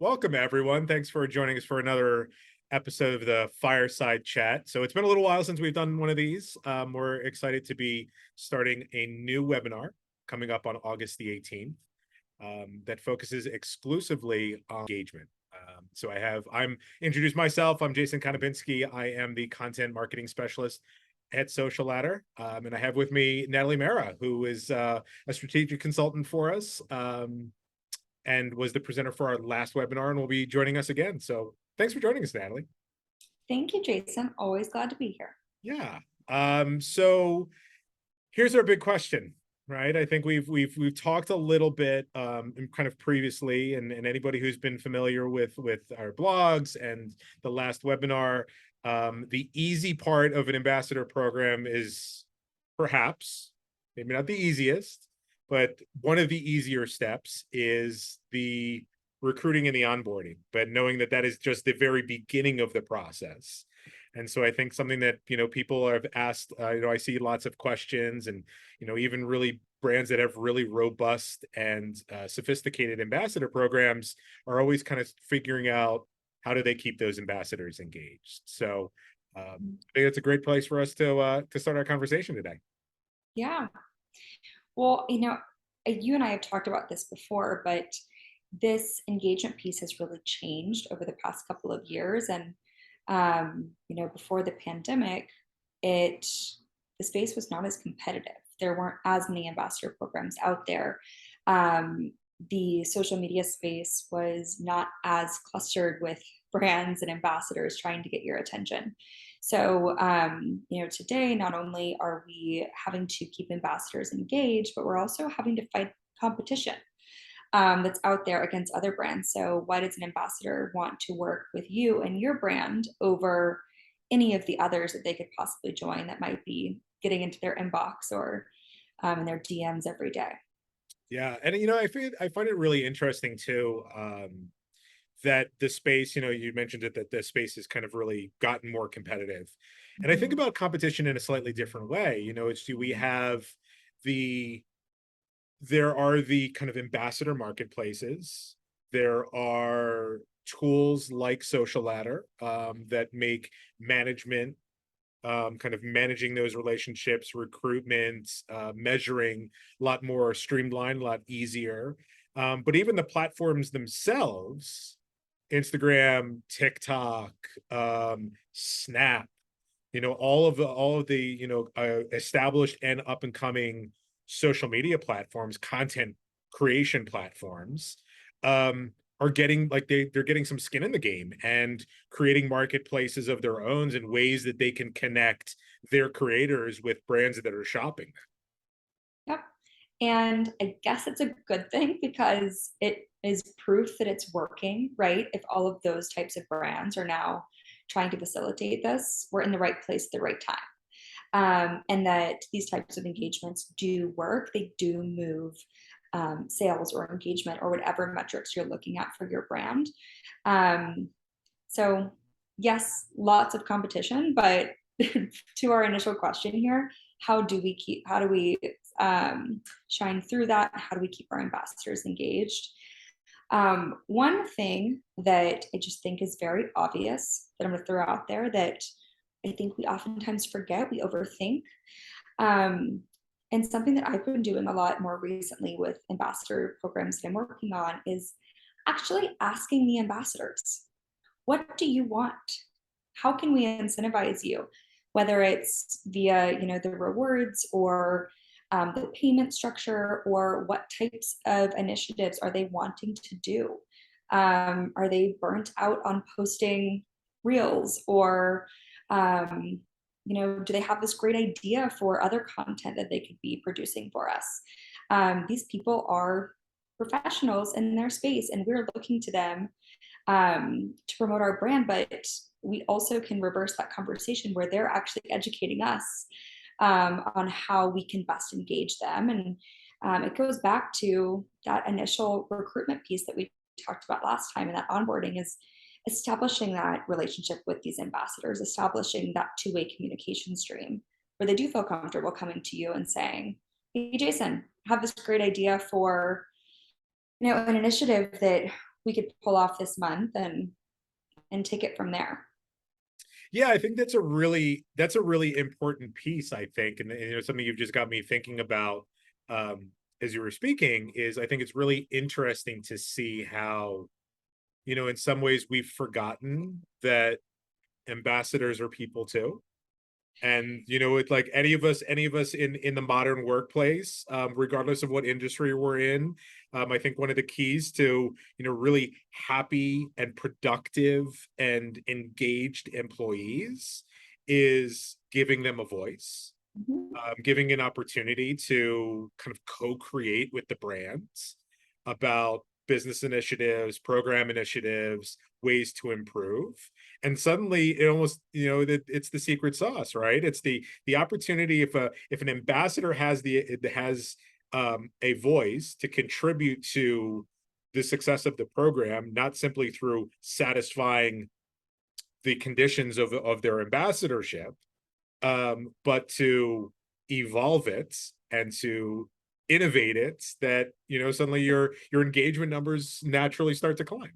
Welcome, everyone. Thanks for joining us for another episode of the Fireside Chat. So it's been a little while since we've done one of these. We're excited to be starting a new webinar coming up on August the 18th that focuses exclusively on engagement. I'm introduced myself. I'm Jason Konopinski. I am the content marketing specialist at SocialLadder. And I have with me Natalie Mehra, who is a strategic consultant for us. And was the presenter for our last webinar and will be joining us again. So thanks for joining us, Natalie. Thank you, Jason. Always glad to be here. Yeah. So here's our big question, right? I think we've talked a little bit kind of previously, and anybody who's been familiar with our blogs and the last webinar, the easy part of an ambassador program is perhaps, maybe not the easiest, but one of the easier steps is the recruiting and the onboarding, but knowing that that is just the very beginning of the process. And so I think something that, people have asked, I see lots of questions and, even really brands that have really robust and sophisticated ambassador programs are always kind of figuring out how do they keep those ambassadors engaged. So I think it's a great place for us to start our conversation today. Yeah. Well, you and I have talked about this before, but this engagement piece has really changed over the past couple of years. And, before the pandemic, the space was not as competitive. There weren't as many ambassador programs out there. The social media space was not as clustered with brands and ambassadors trying to get your attention. So, today, not only are we having to keep ambassadors engaged, but we're also having to fight competition that's out there against other brands. So, why does an ambassador want to work with you and your brand over any of the others that they could possibly join that might be getting into their inbox or in their DMs every day? Yeah, and I find it really interesting too, that the space, you mentioned it, that the space has kind of really gotten more competitive. And I think Mhm. about competition in a slightly different way. We have there are the kind of ambassador marketplaces. There are tools like SocialLadder that make management, kind of managing those relationships, recruitment, measuring a lot more streamlined, a lot easier. But even the platforms themselves, Instagram, TikTok, Snap, all of the established and up and coming social media platforms, content creation platforms, are getting like they're getting some skin in the game and creating marketplaces of their own and ways that they can connect their creators with brands that are shopping. Yep. And I guess it's a good thing because it is proof that it's working, right? If all of those types of brands are now trying to facilitate this, we're in the right place at the right time. And that these types of engagements do work. They do move sales or engagement or whatever metrics you're looking at for your brand. Um, so, yes, lots of competition, but to our initial question here, how do we shine through that? How do we keep our ambassadors engaged? One thing that I just think is very obvious that I'm going to throw out there that I think we oftentimes forget, we overthink. Um, and something that I've been doing a lot more recently with ambassador programs that I'm working on is actually asking the ambassadors, what do you want? How can we incentivize you? Whether it's via, the rewards or the payment structure, or what types of initiatives are they wanting to do? Are they burnt out on posting reels, or do they have this great idea for other content that they could be producing for us? These people are professionals in their space, and we're looking to them to promote our brand, but we also can reverse that conversation where they're actually educating us on how we can best engage them. And it goes back to that initial recruitment piece that we talked about last time, and that onboarding is establishing that relationship with these ambassadors, establishing that two-way communication stream where they do feel comfortable coming to you and saying, hey, Jason, I have this great idea for an initiative that we could pull off this month and take it from there. Yeah, I think that's a really important piece, I think. And you know, something you've just got me thinking about as you were speaking is I think it's really interesting to see how, you know, in some ways we've forgotten that ambassadors are people too. And you know, it's like any of us in the modern workplace, regardless of what industry we're in, I think one of the keys to, you know, really happy and productive and engaged employees is giving them a voice, Mhm. giving an opportunity to kind of co-create with the brands about business initiatives, program initiatives, ways to improve. And suddenly it almost, you know, that it's the secret sauce, right? It's the opportunity if an ambassador has a voice to contribute to the success of the program, not simply through satisfying the conditions of their ambassadorship, but to evolve it and to innovate it, that you know suddenly your engagement numbers naturally start to climb.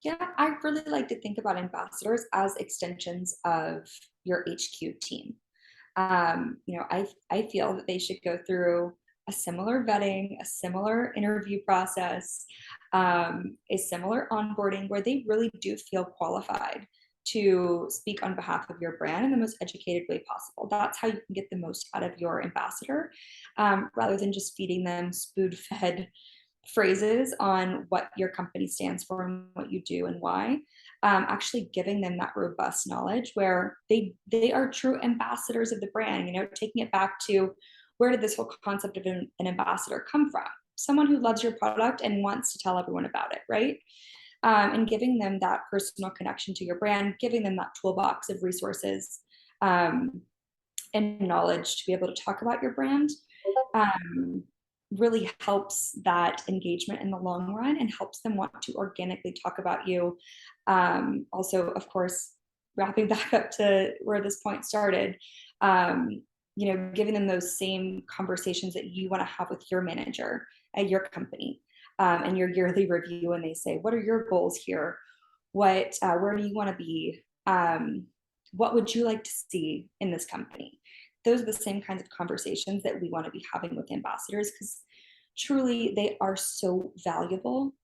Yeah, I really like to think about ambassadors as extensions of your HQ team. I feel that they should go through a similar vetting, a similar interview process, a similar onboarding where they really do feel qualified to speak on behalf of your brand in the most educated way possible. That's how you can get the most out of your ambassador, rather than just feeding them spoon-fed phrases on what your company stands for and what you do and why. Actually giving them that robust knowledge where they are true ambassadors of the brand, taking it back to where did this whole concept of an ambassador come from? Someone who loves your product and wants to tell everyone about it, right? And giving them that personal connection to your brand, giving them that toolbox of resources, um, and knowledge to be able to talk about your brand, um, really helps that engagement in the long run and helps them want to organically talk about you. Also, of course, wrapping back up to where this point started, um, giving them those same conversations that you want to have with your manager at your company, and your yearly review, and they say, "What are your goals here? Where do you want to be? What would you like to see in this company?" Those are the same kinds of conversations that we want to be having with ambassadors, because truly they are so valuable,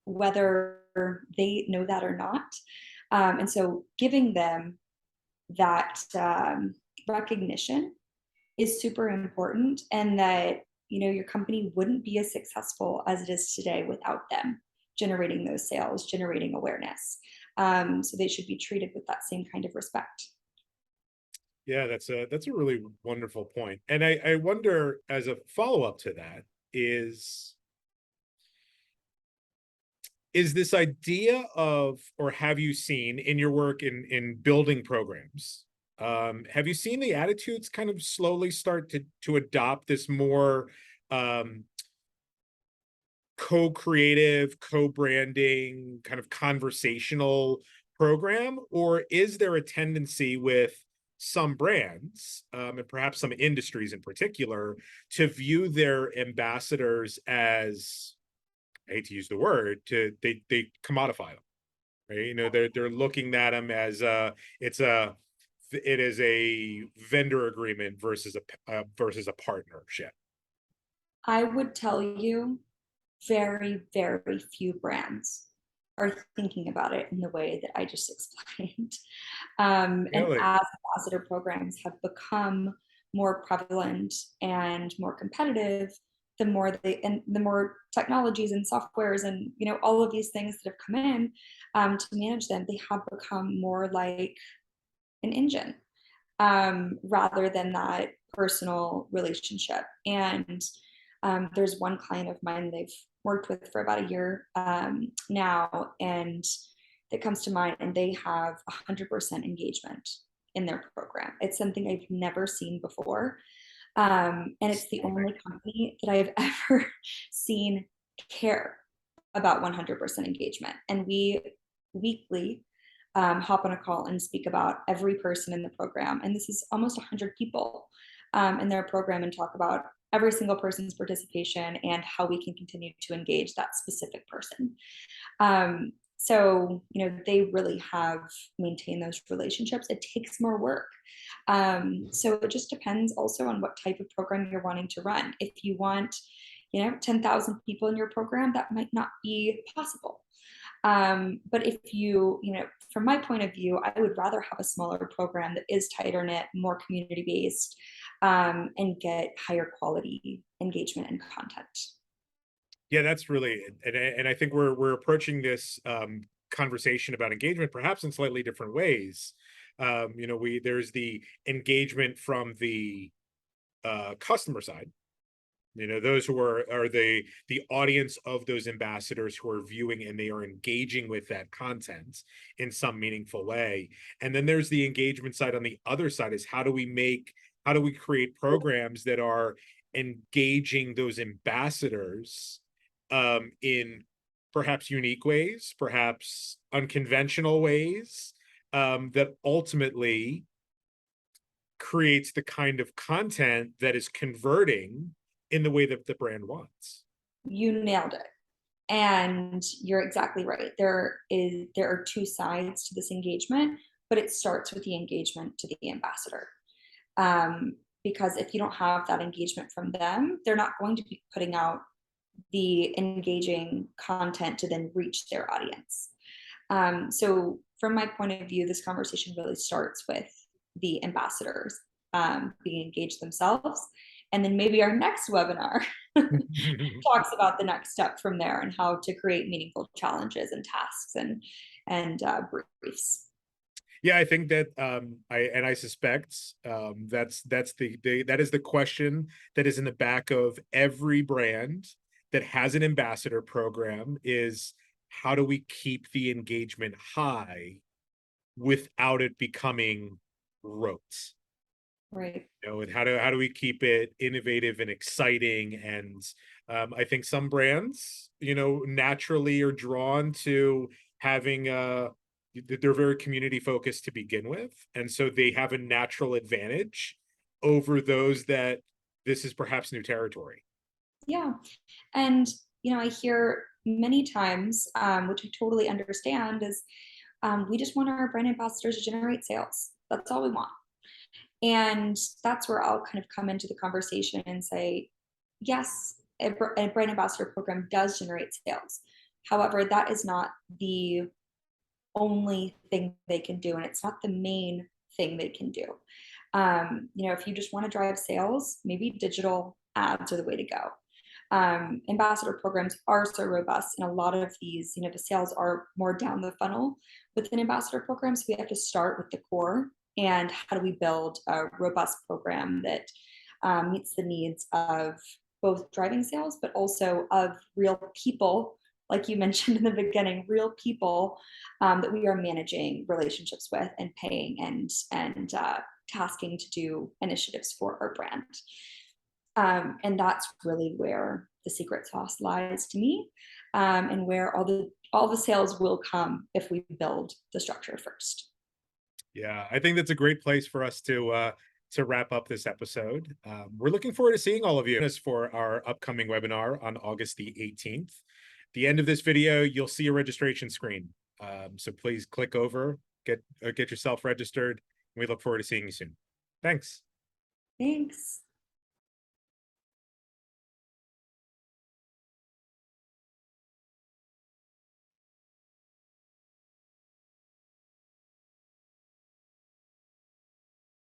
whether they know that or not. And so giving them that recognition is super important, and that your company wouldn't be as successful as it is today without them generating those sales, generating awareness. So they should be treated with that same kind of respect. Yeah, that's a really wonderful point. And I wonder, as a follow-up to that, is this idea of, or have you seen in your work in building programs, have you seen the attitudes kind of slowly start to adopt this more um co-creative, co-branding, kind of conversational program? Or is there a tendency with some brands, and perhaps some industries in particular, to view their ambassadors as, I hate to use the word, they commodify them, right? You know, they're looking at them as it is a vendor agreement versus a partnership. I would tell you very, very few brands are thinking about it in the way that I just explained. And Really? as ambassador programs have become more prevalent and more competitive, the more technologies and softwares and all of these things that have come in, to manage them, they have become more like an engine, rather than that personal relationship. And there's one client of mine they've worked with for about a year, now, and that comes to mind, and they have 100% engagement in their program. It's something I've never seen before. And it's the only company that I've ever seen care about 100% engagement. And we weekly hop on a call and speak about every person in the program. And this is almost 100 people in their program, and talk about every single person's participation and how we can continue to engage that specific person. So, they really have maintained those relationships. It takes more work. So it just depends also on what type of program you're wanting to run. If you want, 10,000 people in your program, that might not be possible. But if from my point of view, I would rather have a smaller program that is tighter knit, more community based, and get higher quality engagement and content. Yeah, that's really, and I think we're approaching this conversation about engagement perhaps in slightly different ways. There's the engagement from the customer side. Those who are the audience of those ambassadors who are viewing and they are engaging with that content in some meaningful way. And then there's the engagement side on the other side is how do we create programs that are engaging those ambassadors in perhaps unique ways, perhaps unconventional ways, that ultimately creates the kind of content that is converting in the way that the brand wants. You nailed it. And you're exactly right. There are two sides to this engagement, but it starts with the engagement to the ambassador. Because if you don't have that engagement from them, they're not going to be putting out the engaging content to then reach their audience. So from my point of view, this conversation really starts with the ambassadors being engaged themselves. And then maybe our next webinar talks about the next step from there and how to create meaningful challenges and tasks and briefs. Yeah, I think that I suspect that is the question that is in the back of every brand that has an ambassador program is how do we keep the engagement high without it becoming rote? Right. And how do we keep it innovative and exciting? And I think some brands, naturally are drawn to having they're very community focused to begin with, and so they have a natural advantage over those that this is perhaps new territory. Yeah. And, I hear many times, which I totally understand, is we just want our brand ambassadors to generate sales. That's all we want. And that's where I'll kind of come into the conversation and say, yes, a brand ambassador program does generate sales. However, that is not the only thing they can do, and it's not the main thing they can do. If you just want to drive sales, maybe digital ads are the way to go. Ambassador programs are so robust, and a lot of these, the sales are more down the funnel within ambassador programs. We have to start with the core and how do we build a robust program that meets the needs of both driving sales, but also of real people, like you mentioned in the beginning, real people that we are managing relationships with and paying and tasking to do initiatives for our brand. And that's really where the secret sauce lies to me, and where all the sales will come if we build the structure first. Yeah, I think that's a great place for us to wrap up this episode. We're looking forward to seeing all of you for our upcoming webinar on August the 18th. The end of this video, you'll see a registration screen. So please click over, get yourself registered. We look forward to seeing you soon. Thanks. Thanks.